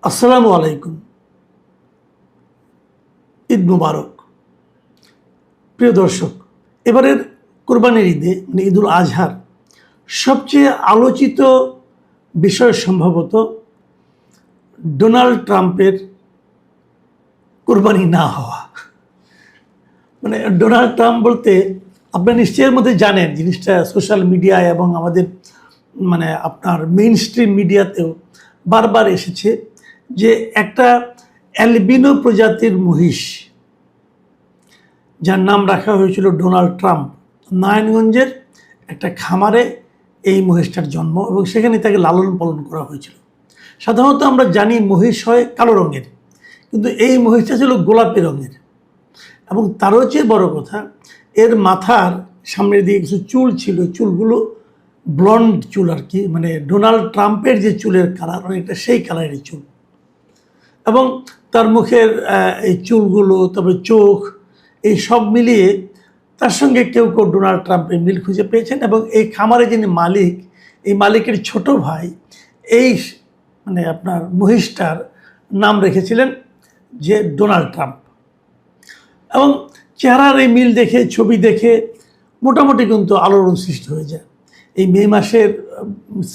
আসসালামু আলাইকুম। ঈদ মুবারক। প্রিয় দর্শক, এবারের কোরবানির ঈদে মানে ঈদুল আজহার সবচেয়ে আলোচিত বিষয় সম্ভবত ডোনাল্ড ট্রাম্পের কোরবানি না হওয়া। মানে ডোনাল্ড ট্রাম্প বলতে আপনি নিশ্চয়ের মধ্যে জানেন জিনিসটা সোশ্যাল মিডিয়ায় এবং আমাদের আপনার মেইন স্ট্রিম মিডিয়াতেও বারবার এসেছে যে একটা অ্যালবিনো প্রজাতির মহিষ যার নাম রাখা হয়েছিল ডোনাল্ড ট্রাম্প, নারায়ণগঞ্জের একটা খামারে এই মহিষটার জন্ম এবং সেখানে তাকে লালন পালন করা হয়েছিল। সাধারণত আমরা জানি মহিষ হয় কালো রঙের, কিন্তু এই মহিষটা ছিল গোলাপি রঙের এবং তারও চেয়ে বড় কথা এর মাথার সামনের দিকে কিছু চুল ছিল, চুলগুলো ব্লন্ড চুল আর কি, মানে ডোনাল্ড ট্রাম্পের যে চুলের কালার অনেকটা সেই কালারের চুল এবং তার মুখের এই চুলগুলো, তবে চোখ, এই সব মিলিয়ে তার সঙ্গে কেউ কেউ ডোনাল্ড ট্রাম্পের মিল খুঁজে পেয়েছেন এবং এই খামারে যিনি মালিক, এই মালিকের ছোট ভাই এই আপনার মহিষটার নাম রেখেছিলেন যে ডোনাল্ড ট্রাম্প। এবং চেহারার এই মিল দেখে, ছবি দেখে মোটামুটি কিন্তু আলোড়ন সৃষ্টি হয়ে যায়। এই মে মাসের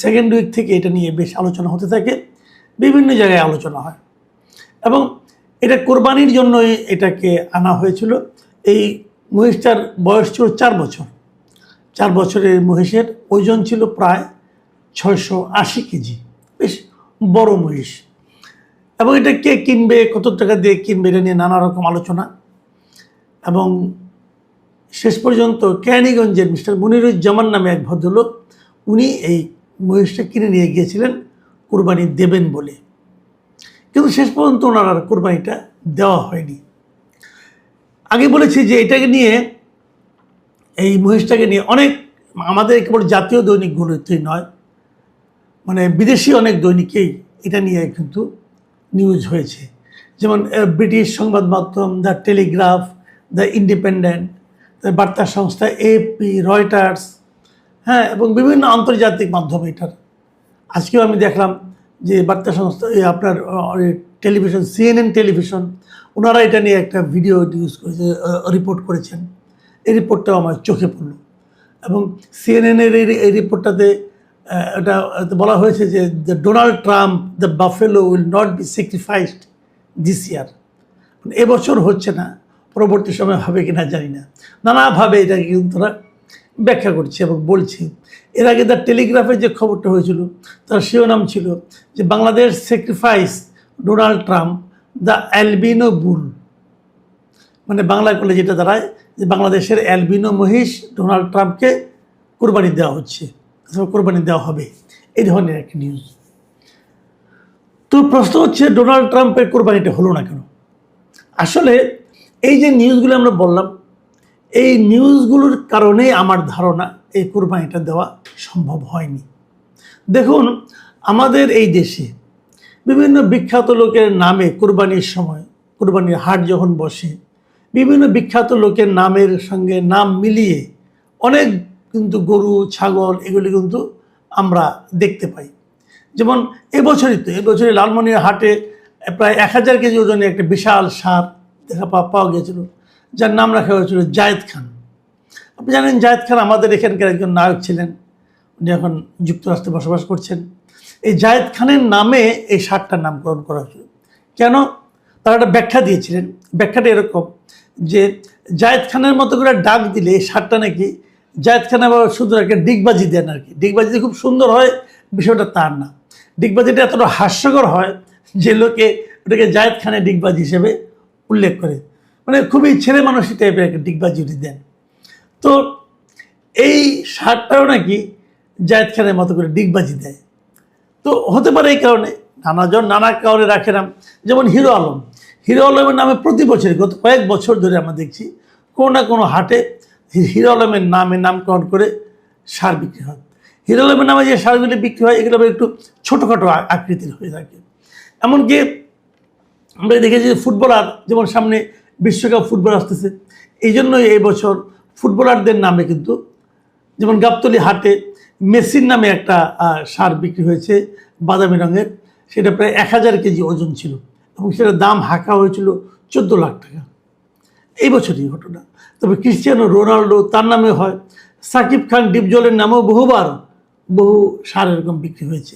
সেকেন্ড উইক থেকে এটা নিয়ে বেশ আলোচনা হতে থাকে, বিভিন্ন জায়গায় আলোচনা হয় এবং এটা কোরবানির জন্যই এটাকে আনা হয়েছিল। এই মহিষটার বয়স ছিল 4 বছর। 4 বছরের মহিষের ওজন ছিল প্রায় 680 কেজি, বেশ বড় মহিষ। এবং এটা কে কিনবে, কত টাকা দিয়ে কিনবে, এটা নিয়ে নানা রকম আলোচনা এবং শেষ পর্যন্ত কেরানীগঞ্জের মিস্টার মনিরুজ্জামান নামে এক ভদ্রলোক, উনি এই মহিষটা কিনে নিয়ে গিয়েছিলেন কোরবানি দেবেন বলে, কিন্তু শেষ পর্যন্ত ওনার আর কোরবানিটা দেওয়া হয়নি। আগে বলেছি যে এটাকে নিয়ে, এই মহিষটাকে নিয়ে অনেক, আমাদের কেবল জাতীয় দৈনিকগুলোতেই নয়, বিদেশি অনেক দৈনিকেই এটা নিয়ে কিন্তু নিউজ হয়েছে। যেমন ব্রিটিশ সংবাদ মাধ্যম দ্য টেলিগ্রাফ, দ্য ইন্ডিপেন্ডেন্ট, বার্তা সংস্থা এপি, রয়টার্স, হ্যাঁ, এবং বিভিন্ন আন্তর্জাতিক মাধ্যমে এটার। আজকেও আমি দেখলাম যে বার্তা সংস্থা আপনার টেলিভিশন, সিএনএন টেলিভিশন, ওনারা এটা নিয়ে একটা ভিডিও নিউজ করেছে, রিপোর্ট করেছেন। এই রিপোর্টটাও আমার চোখে পড়ল এবং সিএনএনের এই রিপোর্টটাতে এটা বলা হয়েছে যে the Donald Trump the buffalo will not be sacrificed this year. এবছর হচ্ছে না, পরবর্তী সময় হবে কিনা জানি না, নানাভাবে এটাকে কিন্তু তারা ব্যাখ্যা করছে এবং বলছে। এর আগে দ্য টেলিগ্রাফের যে খবরটা হয়েছিল তার শিরোনাম ছিল যে Bangladesh sacrifice Donald Trump the albino bull, Bangla করলে যেটা দাঁড়ায় যে বাংলাদেশের অ্যালবিনো মহিষ ডোনাল্ড ট্রাম্পকে কোরবানি দেওয়া হচ্ছে অথবা কোরবানি দেওয়া হবে, এই ধরনের একটা নিউজ। তো প্রশ্ন হচ্ছে ডোনাল্ড ট্রাম্পের কোরবানিটা হলো না কেন? আসলে এই যে নিউজগুলো আমরা বললাম, এই নিউজগুলোর কারণেই আমার ধারণা এই কোরবানিটা দেওয়া সম্ভব হয়নি। দেখুন, আমাদের এই দেশে বিভিন্ন বিখ্যাত লোকের নামে কোরবানির সময়, কোরবানির হাট যখন বসে, বিভিন্ন বিখ্যাত লোকের নামের সঙ্গে নাম মিলিয়ে অনেক কিন্তু গরু, ছাগল এগুলি কিন্তু আমরা দেখতে পাই। যেমন এবছরই লালমনির হাটে প্রায় 1000 কেজি ওজনের একটা বিশাল ষাঁড় পাওয়া গিয়েছিল, যার নাম রাখা হয়েছিল জায়েদ খান। আপনি জানেন জায়েদ খান আমাদের এখানকার একজন নায়ক ছিলেন, উনি এখন যুক্তরাষ্ট্রে বসবাস করছেন। এই জায়েদ খানের নামে এই ষাঁড়টার নামকরণ করা হয়েছিল। কেন? তারা একটা ব্যাখ্যা দিয়েছিলেন। ব্যাখ্যাটা এরকম যে জায়েদ খানের মতো করে ডাক দিলে এই ষাঁড়টা নাকি, জায়েদ খান আবার শুধু একটা ডিগবাজি দেন আর কি, ডিগবাজিতে খুব সুন্দর হয়, বিষয়টা তার না। ডিগবাজিটা এতটা হাস্যকর হয় যে লোকে ওটাকে জায়েদ খানের ডিগবাজি হিসেবে উল্লেখ করে, খুবই ছেলে মানুষই টাইপের একটা ডিগবাজি উঠে দেন। তো এই ষাঁড়টাও নাকি জায়েদ খানের মতো করে ডিগবাজি দেয়। তো হতে পারে এই কারণে নানা কারণে রাখে নাম। যেমন হিরো আলমের নামে প্রতি বছর, গত কয়েক বছর ধরে আমরা দেখছি কোনো না কোনো হাটে হিরো আলমের নামে নামকরণ করে ষাঁড় বিক্রি হয়। হিরো আলমের নামে যে ষাঁড়গুলি বিক্রি হয় এগুলো একটু ছোটোখাটো আকৃতির হয়ে থাকে। এমনকি আমরা দেখেছি যে ফুটবলার, যেমন সামনে বিশ্বকাপ ফুটবল আসতেছে, এই জন্যই এই বছর ফুটবলারদের নামে কিন্তু, যেমন গাবতলী হাটে মেসির নামে একটা ষাঁড় বিক্রি হয়েছে বাদামি রঙের, সেটা প্রায় 1000 কেজি ওজন ছিল এবং সেটার দাম হাঁকা হয়েছিল 14 লাখ টাকা। এই বছরই ঘটনা। তবে ক্রিস্টিয়ানো রোনাল্ডো তার নামে হয়, সাকিব খান ডিপজলের নামেও বহু সার এরকম বিক্রি হয়েছে।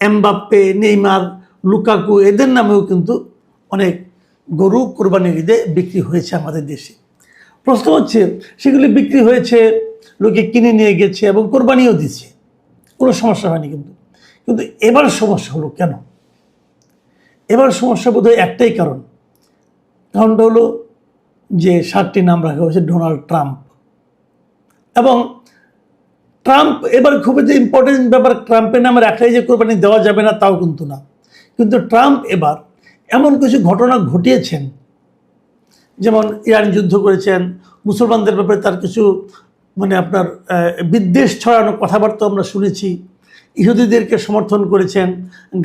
এমবাপ্পে, নেইমার, লুকাকু এদের নামেও কিন্তু অনেক গরু কোরবানির ঈদে বিক্রি হয়েছে আমাদের দেশে। প্রশ্ন হচ্ছে সেগুলি বিক্রি হয়েছে, লোকে কিনে নিয়ে গেছে এবং কোরবানিও দিচ্ছে, কোনো সমস্যা হয়নি। কিন্তু এবার সমস্যা হলো কেন? এবার সমস্যা বোধহয় একটাই কারণটা হলো যে সারটির নাম রাখা হয়েছে ডোনাল্ড ট্রাম্প। এবং ট্রাম্প এবার খুবই যে ইম্পর্টেন্ট ব্যাপার, ট্রাম্পের নামে রাখাই যে কোরবানি দেওয়া যাবে না তাও কিন্তু না। কিন্তু ট্রাম্প এবার এমন কিছু ঘটনা ঘটিয়েছেন, যেমন ইরান যুদ্ধ করেছেন, মুসলমানদের ব্যাপারে তার কিছু আপনার বিদ্বেষ ছড়ানো কথাবার্তা আমরা শুনেছি, ইহুদিদেরকে সমর্থন করেছেন,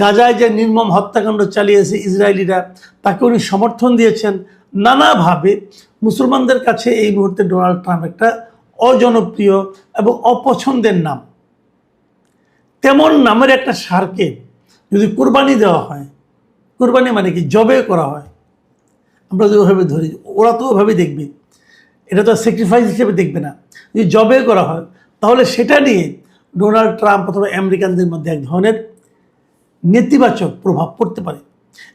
গাজায় যে নির্মম হত্যাকাণ্ড চালিয়েছে ইসরায়েলিরা তাকে উনি সমর্থন দিয়েছেন। নানাভাবে মুসলমানদের কাছে এই মুহূর্তে ডোনাল্ড ট্রাম্প একটা অজনপ্রিয় এবং অপছন্দের নাম। তেমন নামের একটা সারকে যদি কোরবানি দেওয়া হয়, কোরবানি মানে কি জবে করা হয়, আমরা যদি ওভাবে ধরি, ওরা তো ওভাবে দেখবে, এটা তো স্যাক্রিফাইস হিসেবে দেখবে না। যদি জবে করা হয় তাহলে সেটা নিয়ে ডোনাল্ড ট্রাম্প অথবা আমেরিকানদের মধ্যে এক ধরনের নেতিবাচক প্রভাব পড়তে পারে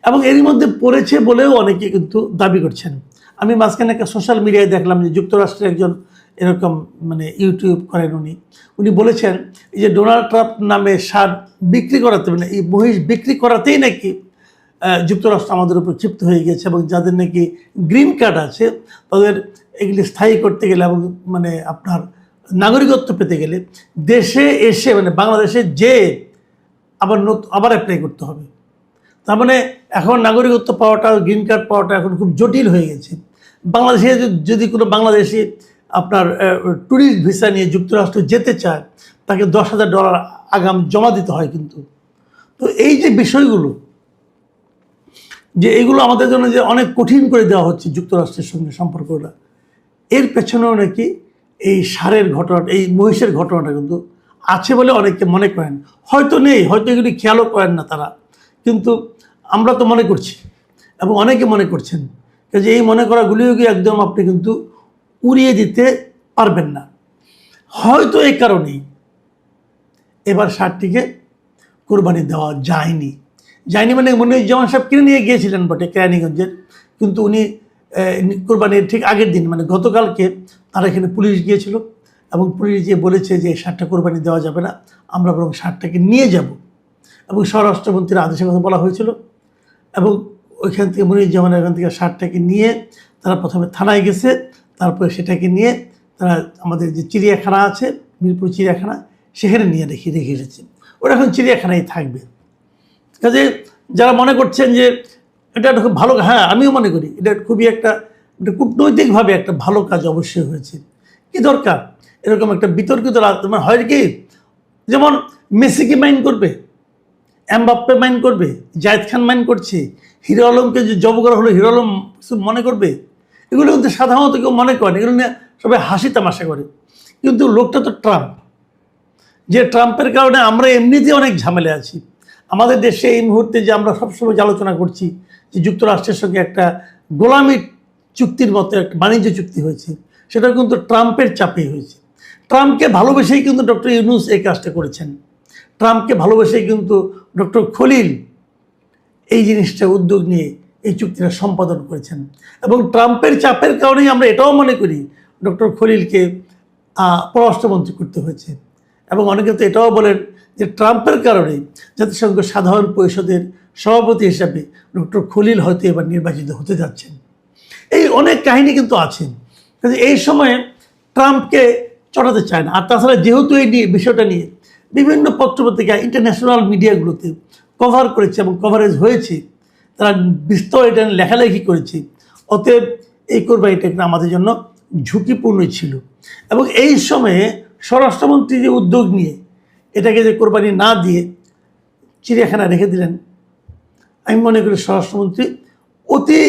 এবং এরই মধ্যে পড়েছে বলেও অনেকে কিন্তু দাবি করছেন। আমি মাঝখানে একটা সোশ্যাল মিডিয়ায় দেখলাম যে যুক্তরাষ্ট্রের একজন এরকম ইউটিউব করেন, উনি বলেছেন এই যে ডোনাল্ড ট্রাম্প নামে সার বিক্রি করাতে, এই মহিষ বিক্রি করাতেই নাকি যুক্তরাষ্ট্র আমাদের উপর ক্ষিপ্ত হয়ে গেছে এবং যাদের নাকি গ্রিন কার্ড আছে তাদের এগুলি স্থায়ী করতে গেলে এবং আপনার নাগরিকত্ব পেতে গেলে দেশে এসে বাংলাদেশে যে আবার অ্যাপ্লাই করতে হবে। তার এখন নাগরিকত্ব পাওয়াটা, গ্রিন কার্ড পাওয়াটা এখন খুব জটিল হয়ে গেছে। বাংলাদেশে যদি কোনো বাংলাদেশি আপনার ট্যুরিস্ট ভিসা নিয়ে যুক্তরাষ্ট্র যেতে চায় তাকে $10,000 আগাম জমা দিতে হয়। তো এই যে বিষয়গুলো, যে এগুলো আমাদের জন্য যে অনেক কঠিন করে দেওয়া হচ্ছে যুক্তরাষ্ট্রের সঙ্গে সম্পর্কটা, এর পেছনেও নাকি এই সারের ঘটনাটা, এই মহিষের ঘটনাটা কিন্তু আছে বলে অনেকে মনে করেন। হয়তো নেই, হয়তো এগুলি খেয়ালও করেন না তারা, কিন্তু আমরা তো মনে করছি এবং অনেকে মনে করছেন যে এই মনে করাগুলিও কি একদম আপনি কিন্তু উড়িয়ে দিতে পারবেন না। হয়তো এই কারণেই এবার সারটিকে কোরবানি দেওয়া যায়নি। মনিরুজ্জামান সাহেব কিনে নিয়ে গিয়েছিলেন বটে কেরানীগঞ্জের, কিন্তু উনি কোরবানির ঠিক আগের দিন গতকালকে তারা এখানে পুলিশ গিয়েছিল এবং পুলিশ গিয়ে বলেছে যে এই সারটা কোরবানি দেওয়া যাবে না, আমরা বরং সারটাকে নিয়ে যাব। এবং স্বরাষ্ট্রমন্ত্রীর আদেশের কথা বলা হয়েছিল এবং ওইখান থেকে মনিরুজ্জামানের এখান থেকে সারটাকে নিয়ে তারা প্রথমে থানায় গেছে, তারপরে সেটাকে নিয়ে তারা আমাদের যে চিড়িয়াখানা আছে, মিরপুর চিড়িয়াখানা, সেখানে নিয়ে রেখে এসেছে। ওরা এখন চিড়িয়াখানায় থাকবে। কাজে যারা মনে করছেন যে এটা খুব ভালো, হ্যাঁ আমিও মনে করি এটা খুবই একটা কূটনৈতিকভাবে একটা ভালো কাজ অবশ্যই হয়েছে। কি দরকার এরকম একটা বিতর্কিত হয় কি, যেমন মেসিকে মাইন্ড করবে, এমবাপ্পে মাইন্ড করবে, জায়েদ খান মাইন্ড করছে, হিরো আলমকে যে জব করা হলো হিরো আলম মনে করবে, এগুলো কিন্তু সাধারণত কেউ মনে করেন, এগুলো নিয়ে সবাই হাসি তামাশা করে। কিন্তু লোকটা তো ট্রাম্প, যে ট্রাম্পের কারণে আমরা এমনিতেই অনেক ঝামেলা আছি। আমাদের দেশে এই মুহূর্তে যে আমরা সবসময় আলোচনা করছি যে যুক্তরাষ্ট্রের সঙ্গে একটা গোলামি চুক্তির মতো একটা বাণিজ্য চুক্তি হয়েছে, সেটা কিন্তু ট্রাম্পের চাপেই হয়েছে। ট্রাম্পকে ভালোবেসেই কিন্তু ডক্টর ইউনূস এই কাজটা করেছেন। ট্রাম্পকে ভালোবেসেই কিন্তু ডক্টর খলিল এই জিনিসটা উদ্যোগ নিয়ে এই চুক্তিটা সম্পাদন করেছেন এবং ট্রাম্পের চাপের কারণেই আমরা এটাও মনে করি ডক্টর খলিলকে পররাষ্ট্রমন্ত্রী করতে হয়েছে। এবং অনেকে তো এটাও বলেন যে ট্রাম্পের কারণে জাতিসংঘ সাধারণ পরিষদের সভাপতি হিসাবে ডক্টর খলিল হয়তো এবার নির্বাচিত হতে যাচ্ছেন। এই অনেক কাহিনী কিন্তু আছে। কাজে এই সময়ে ট্রাম্পকে চটাতে চায় না। আর তাছাড়া যেহেতু এই বিষয়টা নিয়ে বিভিন্ন পত্রপত্রিকা, ইন্টারন্যাশনাল মিডিয়াগুলোতে কভার করেছে এবং কভারেজ হয়েছে, তারা বিস্তর এটা লেখালেখি করেছে, অতএব এই কোরবানিটা আমাদের জন্য ঝুঁকিপূর্ণই ছিল। এবং এই সময়ে স্বরাষ্ট্রমন্ত্রী যে উদ্যোগ নিয়ে এটাকে যে কোরবানি না দিয়ে চিড়িয়াখানা রেখে দিলেন, আমি মনে করি স্বরাষ্ট্রমন্ত্রী অতি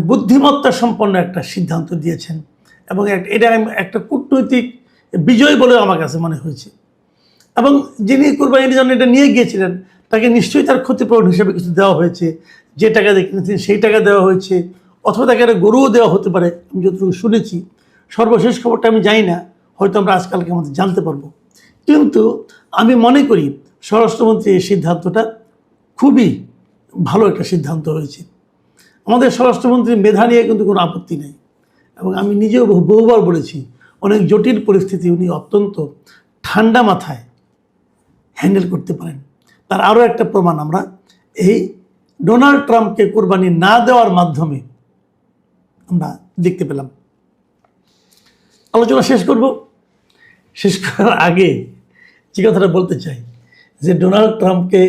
বুদ্ধিমত্তা সম্পন্ন একটা সিদ্ধান্ত দিয়েছেন এবং এটা একটা কূটনৈতিক বিজয় বলে আমার কাছে মনে হয়েছে। এবং যিনি কোরবানির জন্য এটা নিয়ে গিয়েছিলেন তাকে নিশ্চয়ই তার ক্ষতিপূরণ হিসেবে কিছু দেওয়া হয়েছে, যে টাকা দিয়ে কিনেছেন সেই টাকা দেওয়া হয়েছে, অথবা তাকে একটা গরুও দেওয়া হতে পারে, আমি যতটুকু শুনেছি। সর্বশেষ খবরটা আমি জানি না, হয়তো আমরা আজকালকে আমাদের জানতে পারবো। কিন্তু আমি মনে করি স্বরাষ্ট্রমন্ত্রী এই সিদ্ধান্তটা খুবই ভালো একটা সিদ্ধান্ত হয়েছে। আমাদের স্বরাষ্ট্রমন্ত্রীর মেধা নিয়ে কিন্তু কোনো আপত্তি নেই, এবং আমি নিজেও বহুবার বলেছি, অনেক জটিল পরিস্থিতি উনি অত্যন্ত ঠান্ডা মাথায় হ্যান্ডেল করতে পারেন। তার আরও একটা প্রমাণ আমরা এই ডোনাল্ড ট্রাম্পকে কোরবানি না দেওয়ার মাধ্যমে আমরা দেখতে পেলাম। আলোচনা শেষ করব। শেষ করার আগে যে কথাটা বলতে চাই, যে ডোনাল্ড ট্রাম্পকে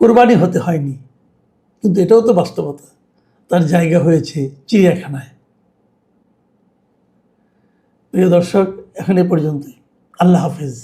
কোরবানি হতে হয়নি, কিন্তু এটাও তো বাস্তবতা, তার জায়গা হয়েছে চিড়িয়াখানায়। প্রিয় দর্শক, এখন এ পর্যন্তই। আল্লাহ হাফেজ।